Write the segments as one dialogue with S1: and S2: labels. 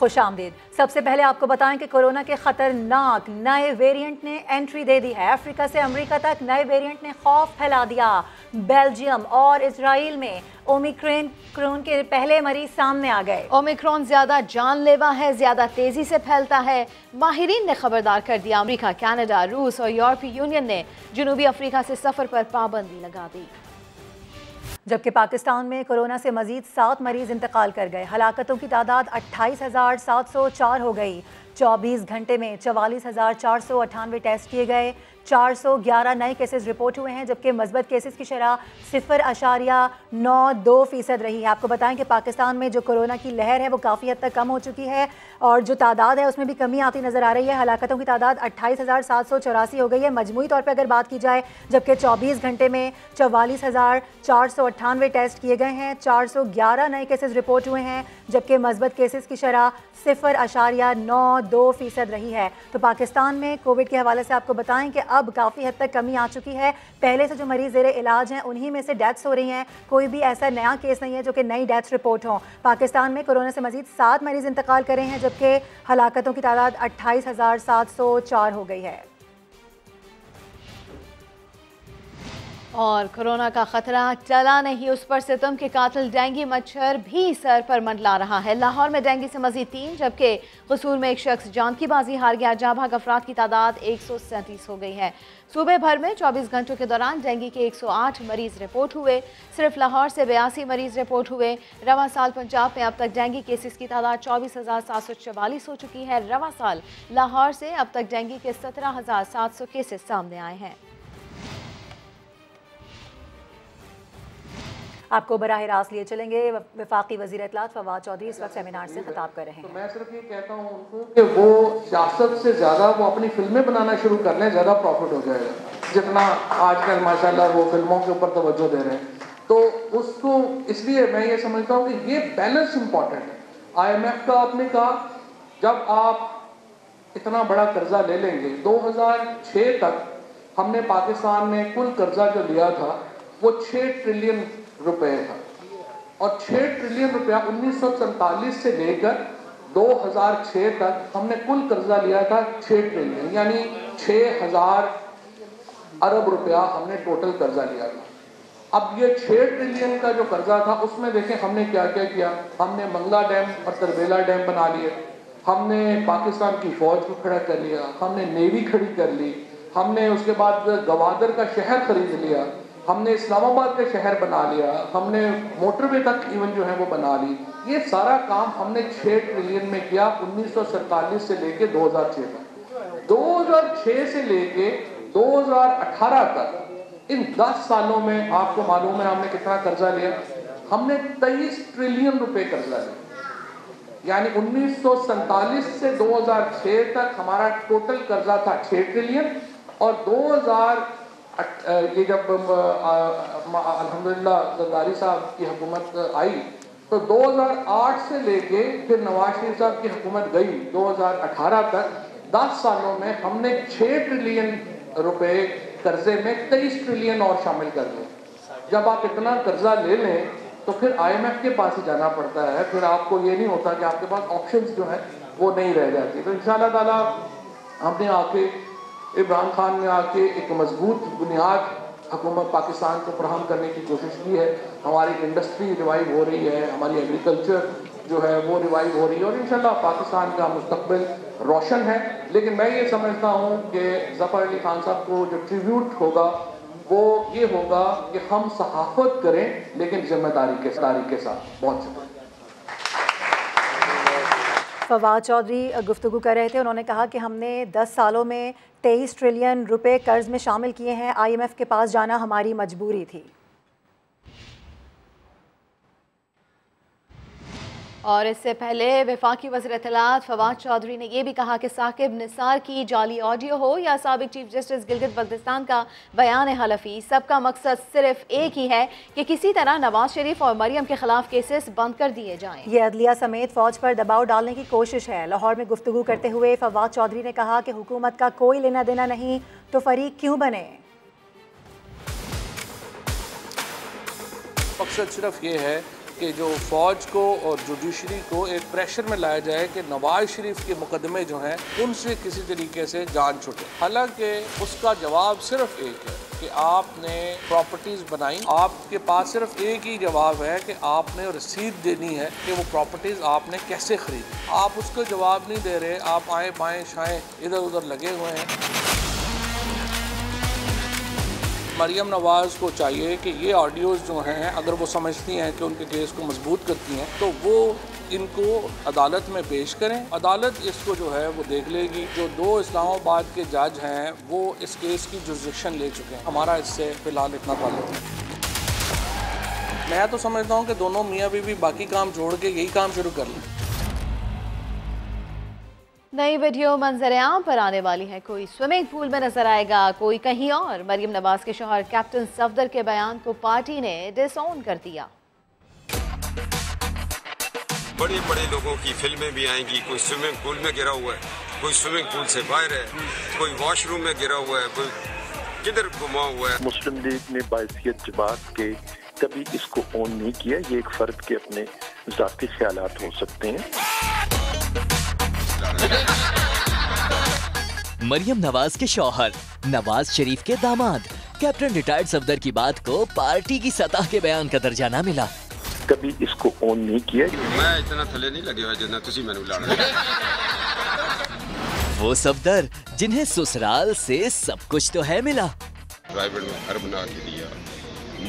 S1: खुशामदीद। सबसे पहले आपको बताएं कि कोरोना के खतरनाक नए वेरिएंट ने एंट्री दे दी है। अफ्रीका से अमेरिका तक नए वेरिएंट ने खौफ फैला दिया। बेल्जियम और इजराइल में ओमिक्रॉन के पहले मरीज सामने आ गए।
S2: ओमिक्रॉन ज्यादा जानलेवा है, ज्यादा तेजी से फैलता है। माहिरीन ने खबरदार कर दिया। अमेरिका, कनाडा, रूस और यूरोपीय यूनियन ने जनूबी अफ्रीका से सफर पर पाबंदी लगा दी।
S1: जबकि पाकिस्तान में कोरोना से मजीद 7 मरीज इंतकाल कर गए। हलाकतों की तादाद 28,704 हो गई। 24 घंटे में 44,498 टेस्ट किए गए। 411 नए केसेस रिपोर्ट हुए हैं, जबकि मस्बत केसेस की शरह 0.92% रही है। आपको बताएं कि पाकिस्तान में जो कोरोना की लहर है वो काफ़ी हद तक कम हो चुकी है और जो तादाद है उसमें भी कमी आती नज़र आ रही है। हलाकतों की तादाद 28,784 हो गई है मजमूई तौर पर अगर बात की जाए, जबकि 24 घंटे में 44,498 टेस्ट किए गए हैं। 411 नए केसेस रिपोर्ट हुए हैं, जबकि मस्बत केसेस की शरह 0.92% रही है। तो पाकिस्तान में कोविड के हवाले से आपको बताएं कि अब काफ़ी हद तक कमी आ चुकी है। पहले से जो मरीज ज़ेरे इलाज हैं उन्हीं में से डेथ्स हो रही हैं। कोई भी ऐसा नया केस नहीं है जो कि नई डेथ्स रिपोर्ट हों। पाकिस्तान में कोरोना से मजीद 7 मरीज इंतकाल करे हैं, जबकि हलाकतों की तादाद 28,704 हो गई है।
S2: और कोरोना का खतरा चला नहीं, उस पर सितम के कातिल डेंगू मच्छर भी सर पर मंडला रहा है। लाहौर में डेंगू से मजीद 3, जबकि कसूर में एक शख्स जान की बाजी हार गया। जहाँ भाग अफराद की तादाद 137 हो गई है। सूबे भर में 24 घंटों के दौरान डेंगू के 108 मरीज रिपोर्ट हुए। सिर्फ लाहौर से 82 मरीज रिपोर्ट हुए। रवा साल पंजाब में अब तक डेंगू केसेस की तादाद 24,744 हो चुकी है। रवा साल लाहौर से अब तक डेंगू के 17,700 केसेस सामने आए हैं।
S1: आपको बराह रास्त लिए चलेंगे। वफाकी वज़ीर इत्तलात फवाद चौधरी इस वक्त सेमिनार से खिताब कर रहे हैं।
S3: तो मैं सिर्फ ये कहता हूँ उनको कि वो सियासत से ज़्यादा वो अपनी फिल्में बनाना शुरू कर लें, ज़्यादा प्रॉफिट हो जाएगा। जितना आजकल माशाल्लाह वो फिल्मों के ऊपर तवज्जो दे रहे हैं, तो उसको इसलिए मैं ये समझता हूँ कि ये बैलेंस इम्पॉर्टेंट है। IMF का आपने कहा, जब आप इतना बड़ा कर्जा ले लेंगे, 2006 तक हमने पाकिस्तान में कुल कर्जा जो लिया था वो 6 ट्रिलियन रुपए था, और 6 ट्रिलियन रुपया 1947 से लेकर 2006 तक हमने कुल कर्जा लिया था 6 ट्रिलियन, यानी 6,000 अरब रुपया हमने टोटल कर्जा लिया था। अब ये 6 ट्रिलियन का जो कर्जा था उसमें देखें हमने क्या क्या किया। हमने मंगला डैम और तरबेला डैम बना लिए, हमने पाकिस्तान की फौज को खड़ा कर लिया, हमने नेवी खड़ी कर ली, हमने उसके बाद गवादर का शहर खरीद लिया, हमने इस्लामाबाद का शहर बना लिया, हमने मोटरवे तक इवन जो है वो बना ली। ये सारा काम हमने 6 ट्रिलियन में किया 1947 से लेके 2006 तक। 2006 से लेके 2018 तक इन 10 सालों में आपको मालूम है हमने कितना कर्जा लिया? हमने 23 ट्रिलियन रुपए कर्जा लिया। यानी 1947 से 2006 तक हमारा टोटल कर्जा था 6 ट्रिलियन, और ये जब अल्हम्दुलिल्लाह जरदारी साहब की हुकूमत आई तो 2008 से लेके फिर नवाज शरीफ साहब की हुकूमत गई 2018 तक, 10 सालों में हमने 6 ट्रिलियन रुपए कर्जे में 23 ट्रिलियन और शामिल कर दिए। जब आप इतना कर्जा ले लें तो फिर IMF के पास ही जाना पड़ता है, फिर आपको ये नहीं होता कि आपके पास ऑप्शंस जो है वो नहीं रह जाती। तो इंशाअल्लाह ताला हमने आके इमरान खान ने आके एक मजबूत बुनियाद हुकूमत पाकिस्तान को फराहम करने की कोशिश की है। हमारी इंडस्ट्री रिवाइव हो रही है, हमारी एग्रीकल्चर जो है वो रिवाइव हो रही है, और इंशाल्लाह पाकिस्तान का मुस्तकबिल रोशन है। लेकिन मैं ये समझता हूँ कि ज़फ़र अली खान साहब को जो ट्रिब्यूट होगा वो ये होगा कि हम सहाफ़त करें लेकिन जिम्मेदारी के साथ। बहुत शुक्रिया।
S1: फवाद चौधरी गुफ्तगू कर रहे थे। उन्होंने कहा कि हमने 10 सालों में 23 ट्रिलियन रुपए कर्ज में शामिल किए हैं। IMF के पास जाना हमारी मजबूरी थी।
S2: और इससे पहले वफाकी वज़ीर इत्तलात फवाद चौधरी ने यह भी कहा कि साकिब निसार की जाली ऑडियो हो या साबिक चीफ जस्टिस गिलगित बल्तिस्तान का बयान हलफी, सबका मकसद सिर्फ एक ही है कि किसी तरह नवाज शरीफ और मरियम के खिलाफ केसेस बंद कर दिए जाएं।
S1: ये अदलिया समेत फौज पर दबाव डालने की कोशिश है। लाहौर में गुफ्तगू करते हुए फवाद चौधरी ने कहा कि हुकूमत का कोई लेना देना नहीं तो फरीक क्यों बने।
S4: मकसद सिर्फ ये है
S3: कि जो फ़ौज को और जुडिशरी को एक प्रेशर में लाया जाए कि नवाज शरीफ के मुकदमे जो हैं उनसे किसी तरीके से जान छूटे। हालांकि उसका जवाब सिर्फ एक है कि आपने प्रॉपर्टीज़ बनाई, आपके पास सिर्फ एक ही जवाब है कि आपने रसीद देनी है कि वो प्रॉपर्टीज़ आपने कैसे खरीदी। आप उसका जवाब नहीं दे रहे, आप आए बाएँ शाएँ इधर उधर लगे हुए हैं। मरियम नवाज़ को चाहिए कि ये ऑडियोज़ जो हैं अगर वो समझती हैं कि उनके केस को मजबूत करती हैं तो वो इनको अदालत में पेश करें। अदालत इसको जो है वो देख लेगी। जो 2 इस्लामाबाद के जज हैं वो इस केस की जुरिसडिक्शन ले चुके हैं। हमारा इससे फ़िलहाल इतना ताल्लुक है। मैं तो समझता हूँ कि दोनों मियाँ बीवी बाकी काम छोड़ के यही काम शुरू कर लें।
S2: नई वीडियो मंजर आम पर आने वाली है। कोई स्विमिंग पूल में नजर आएगा, कोई कहीं और। मरियम नवाज के शौहर कैप्टन सफदर के बयान को पार्टी ने डिसऑन कर दिया।
S4: बड़े बड़े लोगों की फिल्में भी आएंगी। कोई स्विमिंग पूल में गिरा हुआ है, कोई स्विमिंग पूल से बाहर है, कोई वॉशरूम में गिरा हुआ है, कोई किधर घुमा हुआ है। मुस्लिम लीग ने बाइसियत जमात के कभी इसको ऑन नहीं किया। ये एक फर्द के अपने ज़ाती ख्यालात हो सकते हैं।
S5: मरियम नवाज के शौहर, नवाज शरीफ के दामाद कैप्टन रिटायर्ड सफदर की बात को पार्टी की सतह के बयान का दर्जा न मिला।
S4: कभी इसको ऑन नहीं किया। मैं इतना थले नहीं लगे हुआ जितना तुसी मैनू ला रहे।
S5: वो सफदर जिन्हें ससुराल से सब कुछ तो है मिला।
S4: प्राइवेट में घर बना के दिया,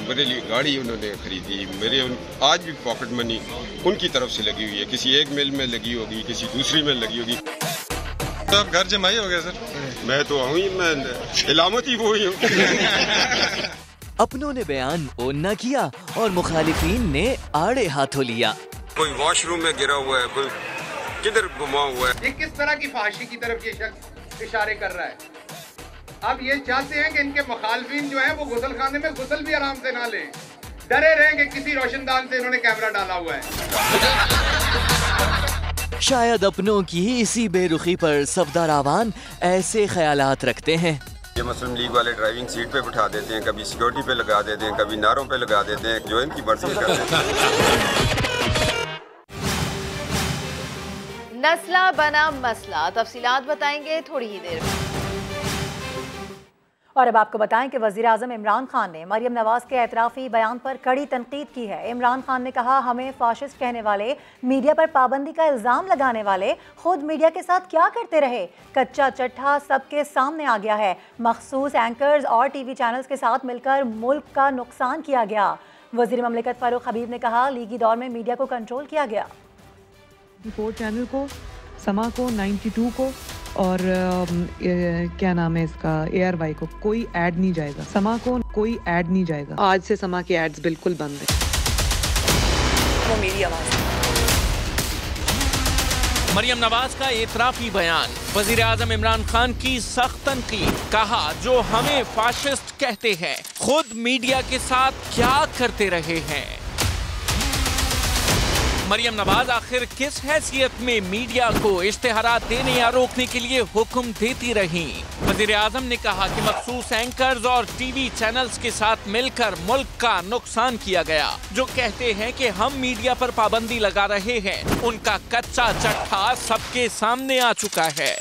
S4: मेरे लिए गाड़ी उन्होंने खरीदी। मेरे आज भी पॉकेट मनी उनकी तरफ से लगी हुई है। किसी एक मिल में लगी होगी, किसी दूसरी में लगी होगी। तो आप घर जमाई हो गया सर? मैं तो हूँ ही, मैं इलामत ही वो ही हूँ।
S5: अपनों ने बयान ऑन न किया और मुखालिफिन ने आड़े हाथों लिया।
S4: कोई वॉशरूम में गिरा हुआ है, कोई किधर घुमा हुआ है।
S6: ये किस तरह की फहाशी की तरफ ये शख्स इशारे कर रहा है? अब ये चाहते हैं कि इनके मुखालिफिन जो है वो गुसल खाने में गुसल भी आराम से ना लें, डरे रहें कि किसी रोशनदान से इन्होंने कैमरा डाला हुआ है।
S5: शायद अपनों की इसी बेरुखी पर सफदर आवान ऐसे ख्यालात रखते हैं।
S4: ये मुस्लिम लीग वाले ड्राइविंग सीट पे बिठा देते हैं, कभी सिक्योरिटी पे लगा देते हैं, कभी नारों पे लगा देते हैं, जो इनकी मर्जी करते हैं।
S2: नस्ला बना मसला, तफसीलात बताएंगे थोड़ी ही देर में।
S1: और अब आपको बताएं कि वज़ीर-ए-आज़म इमरान खान ने मरियम नवाज के एतराफ़ी बयान पर कड़ी तनकीद की है। इमरान खान ने कहा, हमें फाशिस्ट कहने वाले, मीडिया पर पाबंदी का इल्ज़ाम लगाने वाले खुद मीडिया के साथ क्या करते रहे। कच्चा चट्ठा सबके सामने आ गया है। मखसूस एंकर्स और TV चैनल्स के साथ मिलकर मुल्क का नुकसान किया गया। वज़ीर ममलिकत फ़ारूक हबीब ने कहा, लीगी दौर में मीडिया को कंट्रोल किया गया।
S7: 4 चैनल को, समा को, 92 को और क्या नाम है इसका, ARY को कोई ऐड नहीं जाएगा। समा को कोई ऐड नहीं जाएगा। आज से समा के एड्स बिल्कुल बंद है।
S8: वो मेरी आवाज़ है। मरियम नवाज का एतराफी बयान, वज़ीर-ए-आज़म इमरान खान की सख्त तनकीद। कहा, जो हमें फाशिस्ट कहते हैं खुद मीडिया के साथ क्या करते रहे हैं। मरियम नवाज आखिर किस हैसियत में मीडिया को इश्तिहारात देने या रोकने के लिए हुक्म देती रहीं। वज़ीर-ए-आज़म ने कहा कि मखसूस एंकर्स और TV चैनल्स के साथ मिलकर मुल्क का नुकसान किया गया। जो कहते हैं कि हम मीडिया पर पाबंदी लगा रहे हैं, उनका कच्चा चट्ठा सबके सामने आ चुका है।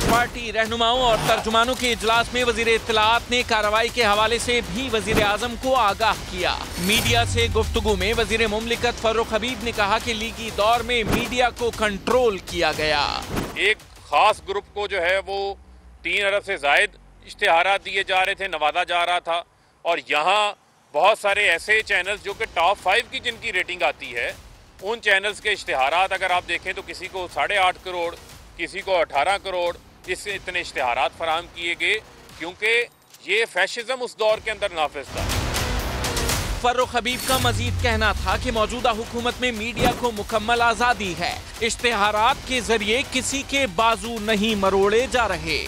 S8: पार्टी रहनुमाओं और तर्जुमानों के इजलास में वजीर इत्तलाआत ने कार्रवाई के हवाले से भी वजीर आजम को आगाह किया। मीडिया से गुफ्तगू में वजीर मुमलिकत फारूक हबीब ने कहा कि लीगी दौर में मीडिया को कंट्रोल किया गया।
S9: एक खास ग्रुप को जो है वो 3 अरब से जायद इश्तिहारात दिए जा रहे थे, नवाजा जा रहा था। और यहाँ बहुत सारे ऐसे चैनल्स जो कि टॉप 5 की जिनकी रेटिंग आती है, उन चैनल्स के इश्तिहारात अगर आप देखें तो किसी को 8.5 करोड़, किसी को 18 करोड़, इससे इतने इश्तिहारात फराहम किए गए, क्योंकि ये फैशिज्म उस दौर के अंदर नाफिज था।
S8: फारूक हबीब का मजीद कहना था कि मौजूदा हुकूमत में मीडिया को मुकम्मल आज़ादी है, इश्तिहारात के जरिए किसी के बाजू नहीं मरोड़े जा रहे।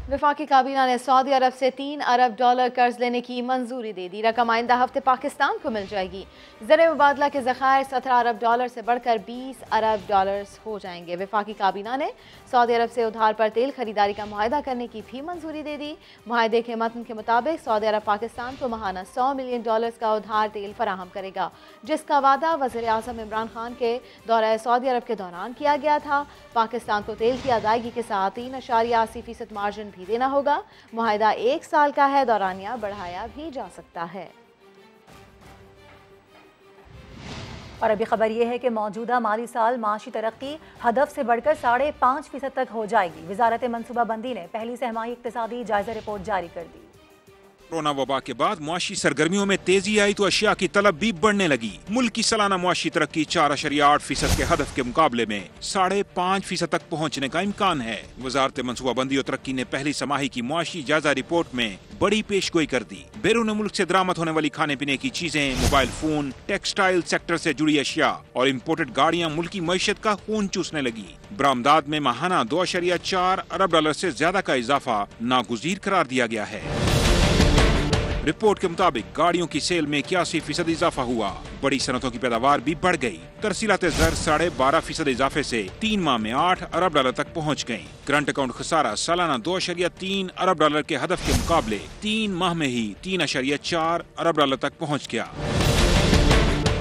S2: वफाकी काबीना ने सऊदी अरब से $3 अरब कर्ज लेने की मंजूरी दे दी। रकम आइंदा हफ्ते पाकिस्तान को मिल जाएगी। ज़र मुबादला के ज़खायर $17 अरब से बढ़कर $20 अरब हो जाएंगे। वफाकी काबीना ने सऊदी अरब से उधार पर तेल खरीदारी का मुआहदा करने की भी मंजूरी दे दी। मुआहदे के मतन के मुताबिक सऊदी अरब पाकिस्तान को माहाना $100 मिलियन का उधार तेल फराहम करेगा, जिसका वादा वज़ीर आज़म इमरान खान के दौरा सऊदी अरब के दौरान किया गया था। पाकिस्तान को तेल की अदायगी के साथ 3.80% मार्जिन भी देना होगा। मुआहदा 1 साल का है, दौरानिया बढ़ाया भी जा सकता है।
S1: और अभी खबर यह है कि मौजूदा माली साल माशी तरक्की हदफ से बढ़कर 5.5% तक हो जाएगी। वजारत मनसूबाबंदी ने पहली सहमाही इक्तिसादी जायजा रिपोर्ट जारी कर दी।
S10: कोरोना वबा के बाद मुआशी सरगर्मियों में तेजी आई तो अशिया की तलब भी बढ़ने लगी। मुल्क की सालाना मुआशी तरक्की 4.8% के हदफ के मुकाबले में 5.5% तक पहुँचने का इम्कान है। वजारत मनसूबाबंदी और तरक्की ने पहली समाही की मुआशी जायजा रिपोर्ट में बड़ी पेशगोई कर दी। बैरून मुल्क से दरामद होने वाली खाने पीने की चीजें, मोबाइल फोन, टेक्सटाइल सेक्टर से जुड़ी अशिया और इम्पोर्टेड गाड़ियाँ मुल्क की मईशत का खून चूसने लगी। बरामदात में माहाना $2.4 अरब से ज्यादा का इजाफा नागुज़ीर करार दिया गया है। रिपोर्ट के मुताबिक गाड़ियों की सेल में 81% इजाफा हुआ। बड़ी सनतों की पैदावार भी बढ़ गई। तरसीलात ज़र 12.5% इजाफे से 3 माह में $8 अरब तक पहुँच गयी। करंट अकाउंट खसारा सालाना $2.3 अरब के हदफ के मुकाबले 3 माह में ही $3.4 अरब तक पहुँच गया।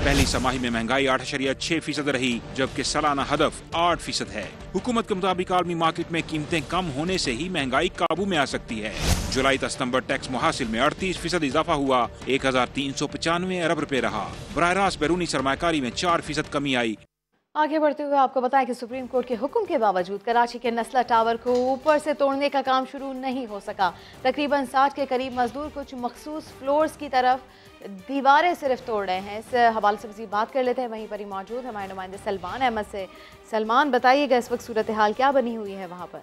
S10: पहली समाही में महंगाई 8.6% रही, जबकि सालाना हदफ 8% है। हुकूमत के मुताबिक आलमी मार्केट में कीमतें कम होने से ही महंगाई काबू में आ सकती है। जुलाई से सितंबर टैक्स मुहासिल में 38% इजाफा हुआ, 1,395 अरब रुपए रहा। बराह रास्त बैरूनी सरमायाकारी में 4% कमी आई।
S2: आगे बढ़ते हुए आपको बताएं कि सुप्रीम कोर्ट के हुक्म के बावजूद कराची के नस्ला टावर को ऊपर से तोड़ने का काम शुरू नहीं हो सका। तकरीबन 60 के करीब मजदूर कुछ मखसूस फ्लोर्स की तरफ दीवारें सिर्फ तोड़ रहे हैं। इस हवाले से मज़ीद बात कर लेते हैं। वहीं पर ही मौजूद हमारे नुमाइंदे सलमान अहमद से। सलमान, बताइएगा इस वक्त सूरत हाल क्या बनी हुई है वहाँ पर?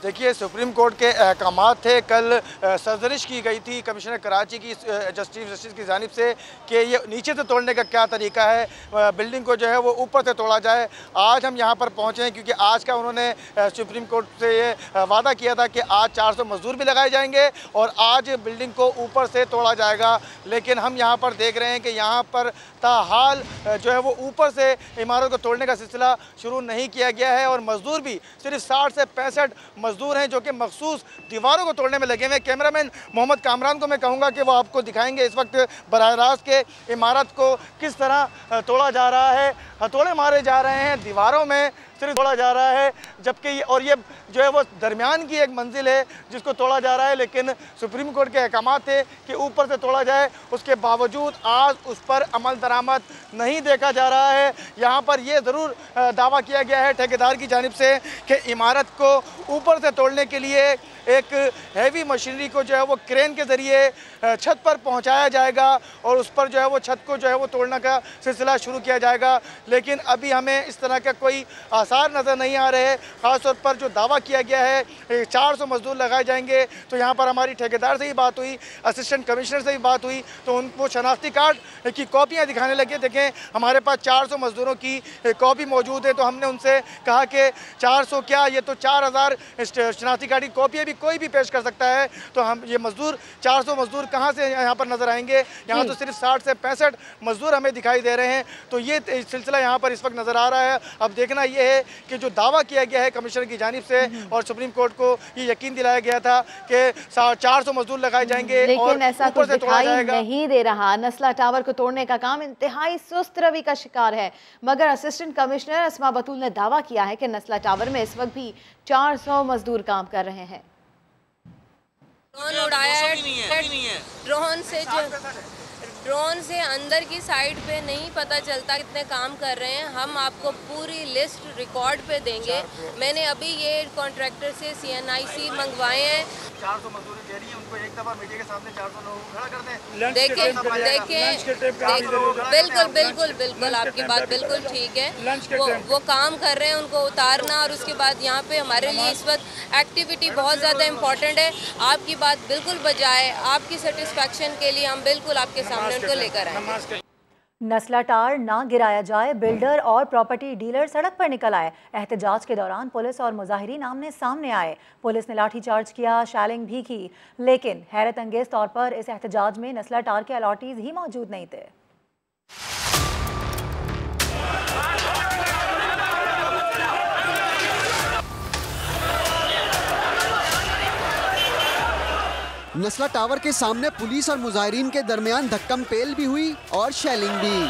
S11: देखिए, सुप्रीम कोर्ट के अहकामात थे। कल सरजरिश की गई थी कमिश्नर कराची की जस्टिस की जानिब से कि ये नीचे से तोड़ने का क्या तरीका है, बिल्डिंग को जो है वो ऊपर से तोड़ा जाए। आज हम यहाँ पर पहुँचे हैं क्योंकि आज का उन्होंने सुप्रीम कोर्ट से ये वादा किया था कि आज 400 मजदूर भी लगाए जाएंगे और आज बिल्डिंग को ऊपर से तोड़ा जाएगा। लेकिन हम यहाँ पर देख रहे हैं कि यहाँ पर ताहाल जो है वो ऊपर से इमारत को तोड़ने का सिलसिला शुरू नहीं किया गया है और मजदूर भी सिर्फ 60 से 65 मजदूर हैं जो कि मखसूस दीवारों को तोड़ने में लगे हुए। कैमरामैन मोहम्मद कामरान को मैं कहूँगा कि वो आपको दिखाएंगे इस वक्त बराह रास्त के इमारत को किस तरह तोड़ा जा रहा है। हथौड़े मारे जा रहे हैं, दीवारों में सिर्फ तोड़ा जा रहा है, जबकि और ये जो है वो दरमियान की एक मंजिल है जिसको तोड़ा जा रहा है। लेकिन सुप्रीम कोर्ट के अहकाम थे कि ऊपर से तोड़ा जाए, उसके बावजूद आज उस पर अमल दरामद नहीं देखा जा रहा है। यहाँ पर यह ज़रूर दावा किया गया है ठेकेदार की जानिब से कि इमारत को ऊपर से तोड़ने के लिए एक हैवी मशीनरी को जो है वो क्रेन के ज़रिए छत पर पहुँचाया जाएगा और उस पर जो है वो छत को जो है वो तोड़ने का सिलसिला शुरू किया जाएगा। लेकिन अभी हमें इस तरह का कोई आसार नज़र नहीं आ रहे। ख़ासतौर पर जो दावा किया गया है 400 मजदूर लगाए जाएंगे, तो यहाँ पर हमारी ठेकेदार से ही बात हुई, असिस्टेंट कमिश्नर से भी बात हुई, तो उनको शनाख्ती कार्ड की कॉपियाँ दिखाने लगे। देखें, हमारे पास 400 मजदूरों की कॉपी मौजूद है। तो हमने उनसे कहा कि 400 क्या, ये तो 4000 शनाख्ती कार्ड की कॉपियाँ कोई भी पेश कर सकता है। तो हम ये मजदूर 400 मजदूर कहाँ से यहाँ पर नजर आएंगे? यहाँ तो सिर्फ 60 से 65 मजदूर हमें दिखाई दे रहे हैं। तो ये सिलसिला यहाँ पर इस वक्त नजर आ रहा है। अब देखना ये है कि जो दावा किया गया है कमिश्नर की जानिब से और सुप्रीम कोर्ट को ये यकीन दिलाया गया था कि 400 मजदूर लगाए जाएंगे,
S2: लेकिन ऐसा कुछ दिखाई नहीं दे रहा। नस्ला टावर को तोड़ने का काम इंतहाई सुस्त रवि का शिकार है। मगर असिस्टेंट कमिश्नर अस्मा बतूल ने दावा किया है कि नस्ला टावर में इस वक्त भी 400 मजदूर काम कर रहे हैं।
S12: ड्रोन उड़ाया है, ड्रोन से अंदर की साइड पे नहीं पता चलता कितने काम कर रहे हैं। हम आपको पूरी लिस्ट रिकॉर्ड पे देंगे। मैंने अभी ये कॉन्ट्रैक्टर से CNIC मंगवाए हैं।
S11: 400 मजदूरी दे रही है, उनको एक दफा मीडिया के सामने 400 लोग खड़ा कर दें।
S12: देखें, बिल्कुल आपकी बात बिल्कुल ठीक है। वो काम कर रहे हैं, उनको उतारना और उसके बाद यहाँ पे हमारे लिए इस वक्त एक्टिविटी बहुत ज़्यादा इम्पोर्टेंट है। आपकी बात बिल्कुल बजाय, आपकी सेटिस्फेक्शन के लिए हम बिल्कुल आपके सामने उनको लेकर आएंगे।
S1: नस्ला टार ना गिराया जाए, बिल्डर और प्रॉपर्टी डीलर सड़क पर निकल आए। एहतजाज के दौरान पुलिस और मुजाहिरीन आमने सामने आए। पुलिस ने लाठीचार्ज किया, शैलिंग भी की, लेकिन हैरत अंगेज तौर पर इस एहतजाज में नस्ला टार के अलॉटीज ही मौजूद नहीं थे।
S13: नस्ला टावर के सामने पुलिस और मुजाहिरीन के दरमियान धक्कम पेल भी हुई और शेलिंग भी।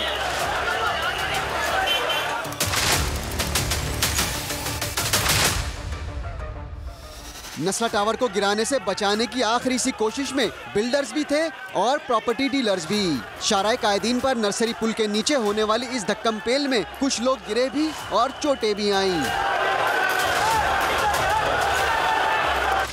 S13: नस्ला टावर को गिराने से बचाने की आखिरी सी कोशिश में बिल्डर्स भी थे और प्रॉपर्टी डीलर्स भी। शाराए कायदीन पर नर्सरी पुल के नीचे होने वाली इस धक्कम पेल में कुछ लोग गिरे भी और चोटें भी आईं।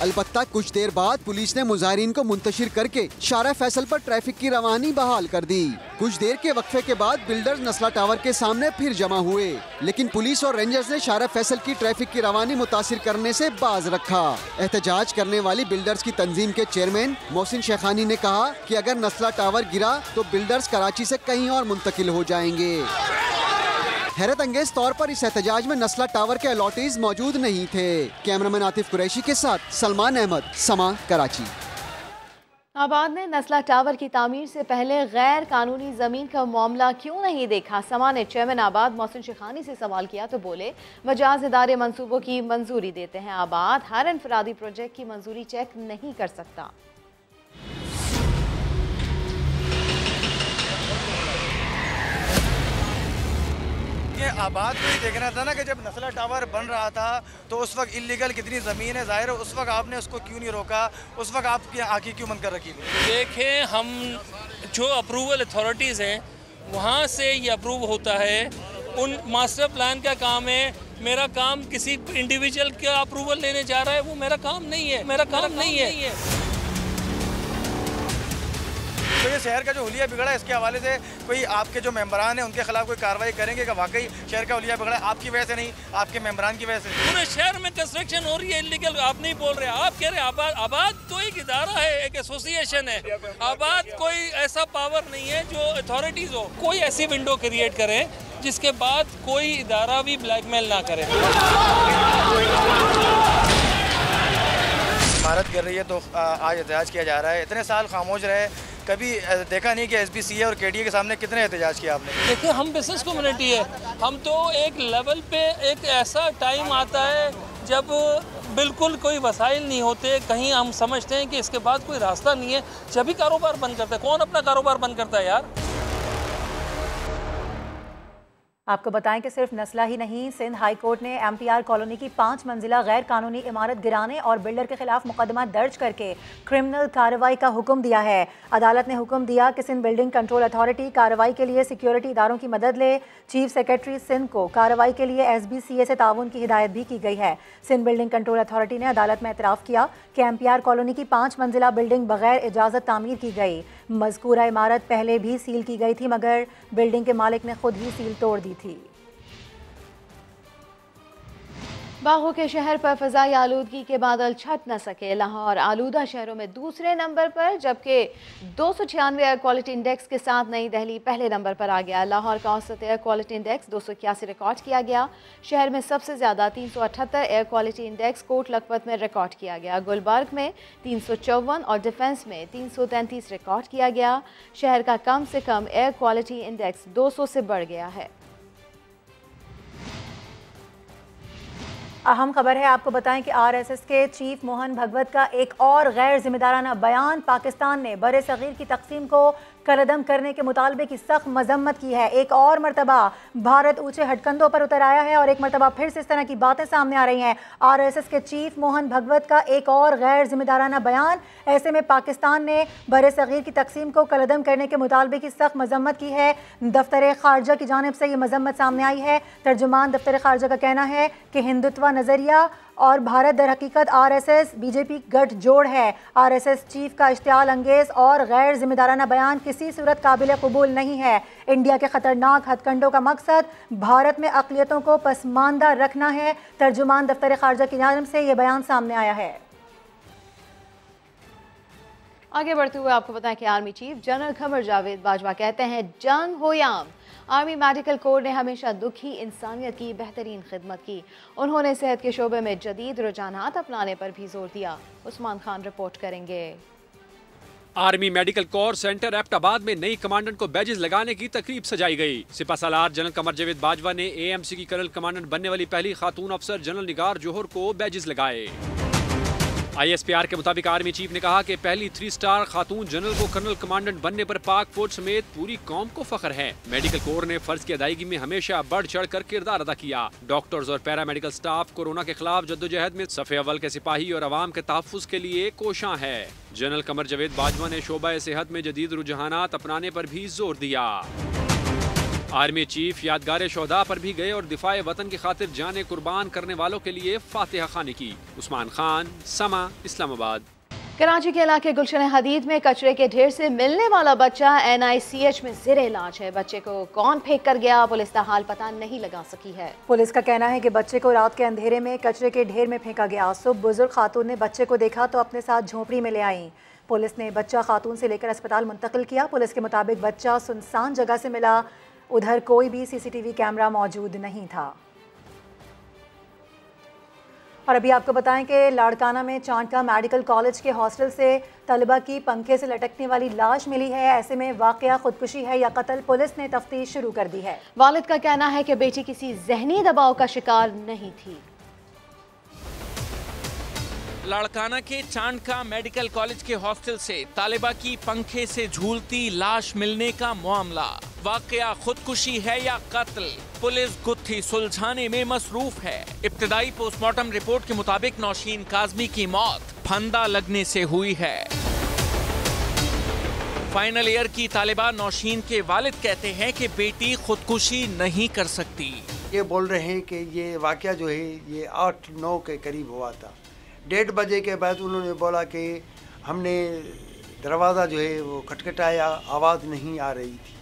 S13: अलबत्ता कुछ देर बाद पुलिस ने मुजाहिरीन को मुंतशिर करके शारा फैसल पर ट्रैफिक की रवानी बहाल कर दी। कुछ देर के वक्फे के बाद बिल्डर्स नस्ला टावर के सामने फिर जमा हुए, लेकिन पुलिस और रेंजर्स ने शारा फैसल की ट्रैफिक की रवानी मुतासिर करने से बाज रखा। एहतजाज करने वाली बिल्डर्स की तंजीम के चेयरमैन मोहसिन शेखानी ने कहा कि अगर नस्ला टावर गिरा तो बिल्डर्स कराची से कहीं और मुंतकिल हो जाएंगे। हैरत अंगेज तौर पर इस एहतजाज में नस्ला टावर के अलॉटीज मौजूद नहीं थे। कैमरामैन आतिफ कुरैशी के साथ सलमान अहमद, समा, कराची।
S2: आबाद ने नस्ला टावर की तामीर से पहले गैर कानूनी ज़मीन का मामला क्यों नहीं देखा? समा ने चेयरमैन आबाद मोहसिन शेखानी से सवाल किया तो बोले, मजाज इदारे मंसूबों की मंजूरी देते हैं, आबाद हर इनफरादी प्रोजेक्ट की मंजूरी चेक नहीं कर सकता।
S11: आबाद को ही देखना था ना कि जब नस्ला टावर बन रहा था तो उस वक्त इलीगल कितनी ज़मीन है, जाहिर है उस वक्त आपने उसको क्यों नहीं रोका, उस वक्त आपकी आँखें क्यों बंद कर रखी थी?
S14: देखें, हम जो अप्रूवल अथॉरिटीज़ हैं वहाँ से ये अप्रूव होता है, उन मास्टर प्लान का काम है। मेरा काम किसी इंडिविजुअल का अप्रूवल लेने जा रहा है, वो मेरा काम नहीं है, मेरा काम नहीं है।
S11: तो ये शहर का जो हुलिया बिगड़ा है, इसके हवाले से कोई आपके जो मेंबरान हैं उनके खिलाफ कोई कार्रवाई करेंगे कि वाकई शहर का हुलिया बिगड़ा है? आपकी वजह से नहीं, आपके मेंबरान की वजह से।
S14: पूरे शहर में कंस्ट्रक्शन हो रही है इलीगल, आप नहीं बोल रहे, आप कह रहे आबाद। आबाद तो एक इदारा है, एक एसोसिएशन है। आबाद कोई ऐसा पावर नहीं है जो अथॉरिटीज हो। कोई ऐसी विंडो क्रिएट करे जिसके बाद कोई इदारा भी ब्लैकमेल ना करे।
S11: इमारत गिर रही है तो आज एहतजाज किया जा रहा है। इतने साल खामोश रहे, कभी देखा नहीं कि SBCA और KDA के सामने कितने एहतजाज किया आपने?
S14: देखिए, हम बिजनेस कम्युनिटी है, हम तो एक लेवल पे एक ऐसा टाइम आता है जब बिल्कुल कोई वसाइल नहीं होते, कहीं हम समझते हैं कि इसके बाद कोई रास्ता नहीं है, जब भी कारोबार बंद करता है। कौन अपना कारोबार बंद करता है यार?
S1: आपको बताएं कि सिर्फ नस्ला ही नहीं, सिंध हाई कोर्ट ने MPR कॉलोनी की 5 मंजिला गैर कानूनी इमारत गिराने और बिल्डर के खिलाफ मुकदमा दर्ज करके क्रिमिनल कार्रवाई का हुक्म दिया है। अदालत ने हुक्म दिया कि सिंध बिल्डिंग कंट्रोल अथॉरिटी कार्रवाई के लिए सिक्योरिटी इदारों की मदद ले। चीफ सेक्रेटरी सिंध को कार्रवाई के लिए SBCA से ताउन की हिदायत भी की गई है। सिंध बिल्डिंग कंट्रोल अथॉरिटी ने अदालत में एतराफ़ किया कि MPR कॉलोनी की 5 मंजिला बिल्डिंग बगैर इजाज़त तामीर की गई। मज़कूरा इमारत पहले भी सील की गई थी, मगर बिल्डिंग के मालिक ने खुद ही सील तोड़ दी थी।
S2: बागों के शहर पर फ़ज़ाई आलूदगी के बादल छट न सके। लाहौर आलूदा शहरों में दूसरे नंबर पर, जबकि 296 एयर क्वालिटी इंडेक्स के साथ नई दिल्ली पहले नंबर पर आ गया। लाहौर का औसत एयर क्वालिटी इंडेक्स 281 रिकॉर्ड किया गया। शहर में सबसे ज़्यादा 378 air quality index Kot Lakhpat में रिकॉर्ड किया गया। गुलबर्ग में 354 और डिफेंस में 333 रिकॉर्ड किया गया। शहर का कम से कम एयर क्वालिटी इंडेक्स 200 से बढ़ गया है।
S1: अहम खबर है, आपको बताएं कि RSS के चीफ मोहन भगवत का एक और गैर जिम्मेदाराना बयान। पाकिस्तान ने बरे सगीर की तकसीम को कलअदम करने के मुतालबे की सख्त मजम्मत की है। एक और मरतबा भारत ऊंचे हटकंदों पर उतर आया है और एक मरतबा फिर से इस तरह की बातें सामने आ रही हैं। RSS के चीफ मोहन भगवत का एक और गैर जिम्मेदाराना बयान। ऐसे में पाकिस्तान ने बरे सगीर की तकसीम को कलअदम करने के मुतालबे की सख्त मजम्मत की है। दफ्तर खारजा की जानिब से ये मजम्मत सामने आई है। तर्जुमान दफ्तर खारजा का कहना है कि हिंदुत्व नज़रिया और भारत दर हकीकत RSS BJP गठजोड़ है। RSS चीफ का इश्तियाल अंगेज और गैर जिम्मेदाराना बयान किसी सूरत काबिल कबूल नहीं है। इंडिया के खतरनाक हथकंडों का मकसद भारत में अक़लियतों को पसमानदा रखना है। तर्जुमान दफ्तर खारजा की जानिब से ये बयान सामने आया है।
S2: आगे बढ़ते हुए आपको बताएं कि army chief general Qamar Javed Bajwa कहते हैं जंग हो याम, आर्मी मेडिकल कोर ने हमेशा दुखी इंसानियत की बेहतरीन खिदमत की। उन्होंने सेहत के शोबे में जदीद रुझानात अपनाने पर भी जोर दिया। उस्मान खान रिपोर्ट करेंगे।
S15: Army medical corps centre Abbottabad में नई कमांडेंट को बैजेस लगाने की तकरीब सजाई गई। सिपहसालार जनरल कमर जावेद बाजवा ने एएमसी की कर्नल कमांडेंट बनने वाली पहली खातून अफसर जनरल निगार जोहर को बैजेस लगाए। ISPR के मुताबिक आर्मी चीफ ने कहा कि पहली 3 स्टार खातून जनरल को कर्नल कमांडेंट बनने पर पाक फौज समेत पूरी कौम को फख्र है। मेडिकल कोर ने फर्ज की अदायगी में हमेशा बढ़ चढ़ कर किरदार अदा किया। डॉक्टर्स और पैरा मेडिकल स्टाफ कोरोना के खिलाफ जद्दोजहद में सफ़े अव्वल के सिपाही और अवाम के तहफ़्फ़ुज़ के लिए कोशां है। जनरल कमर जावेद बाजवा ने शोबा सेहत में जदीद रुझानात अपनाने पर भी जोर दिया। आर्मी चीफ यादगार शोहदा पर भी गए और दिफाए वतन की खातिर जाने कुर्बान करने वालों के लिए फातिहा खानी की। उस्मान खान, समा, इस्लामाबाद।
S2: कराची के इलाके गुलशन हदीद में कचरे के ढेर से मिलने वाला बच्चा NICH में ज़ेरे इलाज है। बच्चे को कौन फेंक कर गया, पुलिस का हाल पता नहीं लगा सकी है।
S1: पुलिस का कहना है कि बच्चे को रात के अंधेरे में कचरे के ढेर में फेंका गया। सुबह बुजुर्ग खातून ने बच्चे को देखा तो अपने साथ झोंपड़ी में ले आई। पुलिस ने बच्चा खातून से लेकर अस्पताल मुंतकिल किया। पुलिस के मुताबिक बच्चा सुनसान जगह से मिला, उधर कोई भी CCTV कैमरा मौजूद नहीं था। और अभी आपको बताएं कि लाड़काना में चांदका मेडिकल कॉलेज के हॉस्टल से तलबा की पंखे से लटकने वाली लाश मिली है। ऐसे में वाकया खुदकुशी है या कत्ल, पुलिस ने तफ्तीश शुरू कर दी है।
S2: वालिद का कहना है कि बेटी किसी जहनी दबाव का शिकार नहीं थी।
S8: लाड़काना के चांदका मेडिकल कॉलेज के हॉस्टल से तालिबा की पंखे से झूलती लाश मिलने का मामला। वाकया खुदकुशी है या कत्ल, पुलिस गुत्थी सुलझाने में मसरूफ है। इब्तिदाई पोस्टमार्टम रिपोर्ट के मुताबिक नौशीन काजमी की मौत फंदा लगने से हुई है। फाइनल ईयर की तालिबा नौशीन के वालिद कहते हैं कि बेटी खुदकुशी नहीं कर सकती।
S16: ये बोल रहे हैं कि ये वाकया जो है ये 8-9 के करीब हुआ था। 1:30 बजे के बाद उन्होंने बोला कि हमने दरवाज़ा जो है वो खटखटाया, आवाज़ नहीं आ रही थी।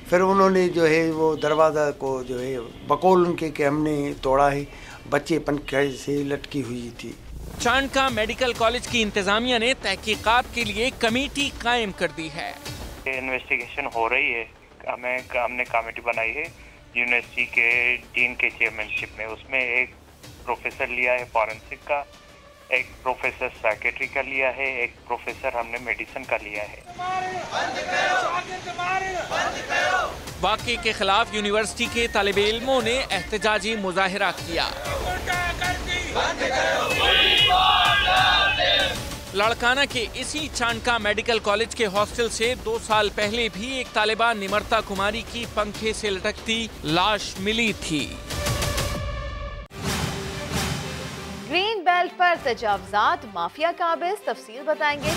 S16: फिर उन्होंने जो है वो दरवाज़ा को जो है बकौल उनके कि हमने तोड़ा है, बच्चे पंखे से लटकी हुई थी।
S8: चांदका मेडिकल कॉलेज की इंतजामिया ने तहकीकात के लिए कमेटी कायम कर दी है।
S17: इन्वेस्टिगेशन हो रही है। हमने कमेटी बनाई है यूनिवर्सिटी के डीन के चेयरमैनशिप में। उसमें एक प्रोफेसर लिया है फॉरेंसिक का, एक प्रोफेसर साइकेट्री का लिया है, एक प्रोफेसर हमने मेडिसिन का लिया है।
S8: वाक़े के खिलाफ यूनिवर्सिटी के तालिबे इल्मों ने एहतजाजी मुजाहिरा किया। लाड़काना के इसी चांदका मेडिकल कॉलेज के हॉस्टल से 2 साल पहले भी एक तालिबा निमरता कुमारी की पंखे से लटकती लाश मिली थी।
S2: ग्रीन बेल्ट पर तजावजात माफिया काबिज, तफसील बताएंगे।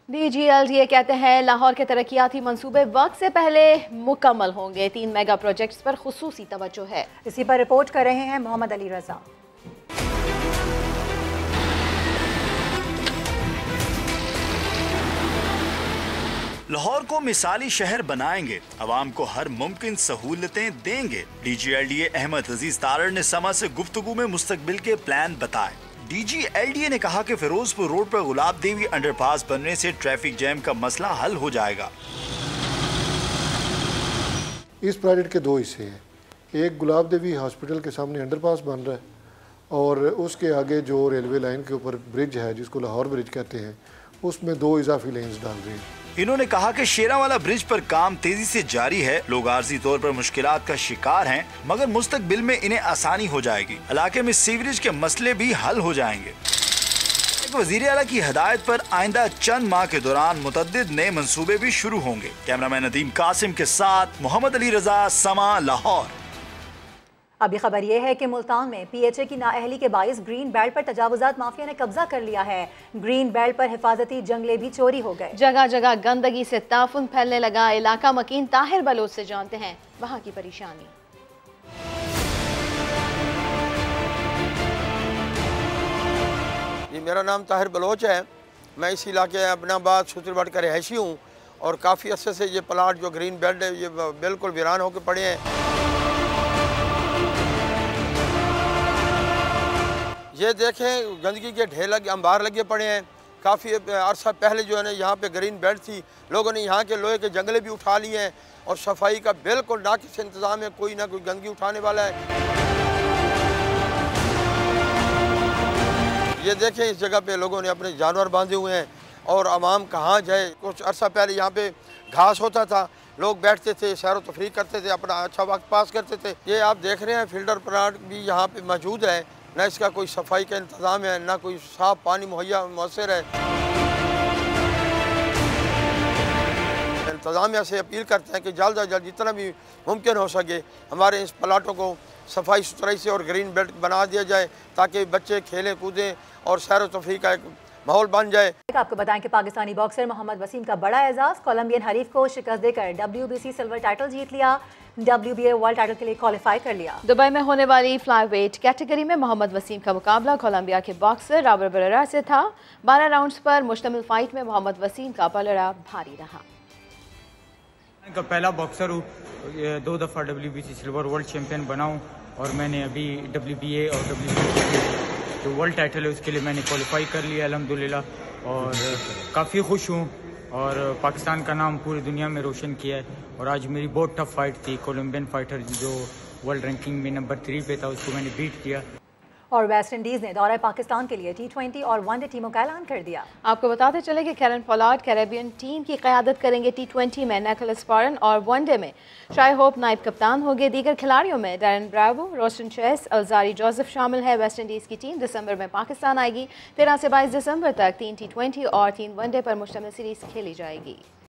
S2: DGLDA कहते हैं लाहौर के तरक्याती मंसूबे वक्त से पहले मुकम्मल होंगे। 3 मेगा प्रोजेक्ट्स पर खुसूसी तवज्जो है।
S1: इसी पर रिपोर्ट कर रहे हैं मोहम्मद अली रजा।
S18: लाहौर को मिसाली शहर बनाएंगे, आवाम को हर मुमकिन सहूलतें देंगे। DGLDA अहमद अजीज तारड़ ने समा से गुफ्तगू में मुस्तकबिल के प्लान बताए। DGLDA ने कहा कि फिरोजपुर रोड पर गुलाब देवी अंडरपास बनने से ट्रैफिक जैम का मसला हल हो जाएगा।
S19: इस प्रोजेक्ट के 2 हिस्से हैं। एक गुलाब देवी हॉस्पिटल के सामने अंडरपास बन रहा है और उसके आगे जो रेलवे लाइन के ऊपर ब्रिज है जिसको लाहौर ब्रिज कहते हैं, उसमें 2 इजाफी लेन्स डाल रहे हैं।
S18: इन्होंने कहा कि शेरावाला ब्रिज पर काम तेजी से जारी है। लोग आर्जी तौर पर मुश्किलात का शिकार हैं, मगर मुस्तकबिल में इन्हें आसानी हो जाएगी। इलाके में सीवरेज के मसले भी हल हो जाएंगे। वज़ीर आला की हदायत पर आइंदा चंद माह के दौरान मुतअद्दिद नए मंसूबे भी शुरू होंगे। कैमरामैन नदीम कासिम के साथ मोहम्मद अली रजा, समा, लाहौर।
S1: अभी खबर यह है कि मुल्तान में PHA की नाअहली के बाइस ग्रीन बेल्ट पर तजावुजात माफिया ने कब्जा कर लिया है। ग्रीन बेल्ट पर हिफाजती जंगले भी चोरी हो गए। जगह जगह गंदगी से ताफुन फैलने लगा। इलाका मकीन ताहिर बलोच से जानते हैं वहाँ की परेशानी।
S11: जी, मेरा नाम ताहिर बलोच है। मैं इस इलाके अबनाबाद सूत्रबट का रहायशी हूँ और काफ़ी अरसे से ये प्लाट जो ग्रीन बेल्ट है ये बिल्कुल वीरान होकर पड़े हैं। ये देखें गंदगी के ढेर लगे, अंबार लगे पड़े हैं। काफ़ी अरसा पहले जो है ना यहाँ पे ग्रीन बेल्ट थी, लोगों ने यहाँ के लोहे के जंगले भी उठा लिए हैं और सफाई का बिल्कुल नाकिस इंतज़ाम है, कोई ना कोई गंदगी उठाने वाला है। ये देखें इस जगह पे लोगों ने अपने जानवर बांधे हुए हैं और आवाम कहाँ जाए। कुछ अरसा पहले यहाँ पे घास होता था, लोग बैठते थे, सैर व तफरीह करते थे, अपना अच्छा वक्त पास करते थे। ये आप देख रहे हैं फिल्टर प्लांट भी यहाँ पे मौजूद है, न इसका कोई सफाई का इंतज़ाम है, ना कोई साफ पानी मुहैया मौसर है। इंतज़ामिया से अपील करते हैं कि जल्द अज जल्द जितना भी मुमकिन हो सके हमारे इस प्लाटों को सफाई सुथराई से और ग्रीन बेल्ट बना दिया जाए ताकि बच्चे खेलें कूदें और सैर व तफरीह का एक माहौल बन जाए।
S1: आपको बताएं कि पाकिस्तानी बॉक्सर मोहम्मद वसीम का बड़ा एजाज, कोलंबियन हरीफ को शिकस्त देकर WBC सिल्वर टाइटल जीत लिया, WBA वर्ल्ड टाइटल के लिए क्वालिफाई कर लिया।
S2: दुबई में होने वाली फ्लाईवेट कैटेगरी में मोहम्मद वसीम का मुकाबला कोलंबिया के बॉक्सर रॉबर्ट बरेरा से था। 12 राउंड्स पर मुश्तमिल फाइट में मोहम्मद वसीम का पलड़ा भारी रहा।
S20: का पहला बॉक्सर हूँ, 2 दफ़ा WBC सिल्वर वर्ल्ड चैम्पियन बना हूँ और मैंने अभी WBA और WBC जो वर्ल्ड टाइटल है उसके लिए मैंने क्वालिफाई कर लिया अल्हम्दुलिल्लाह और काफ़ी खुश हूँ और पाकिस्तान का नाम पूरी दुनिया में रोशन किया है। और आज मेरी बहुत टफ फाइट थी, कोलंबियन फाइटर जो वर्ल्ड रैंकिंग में नंबर 3 पे था उसको मैंने बीट किया।
S1: और वेस्ट इंडीज ने दौरे पाकिस्तान के लिए T20 और वनडे टीमों का ऐलान कर दिया।
S2: आपको बताते चले कि कैरन पोलार्ड कैरेबियन टीम की क़यादत करेंगे। T20 में निकोलस फॉरेन और वनडे में शाय होप नायब कप्तान होंगे। दीगर खिलाड़ियों में Darren Bravo, Roston Chase, Alzarri Joseph शामिल है। वेस्ट इंडीज़ की टीम दिसंबर में पाकिस्तान आएगी। 13 से 22 दिसंबर तक 3 T20 और 3 वनडे पर मुश्तमिल सीरीज़ खेली जाएगी।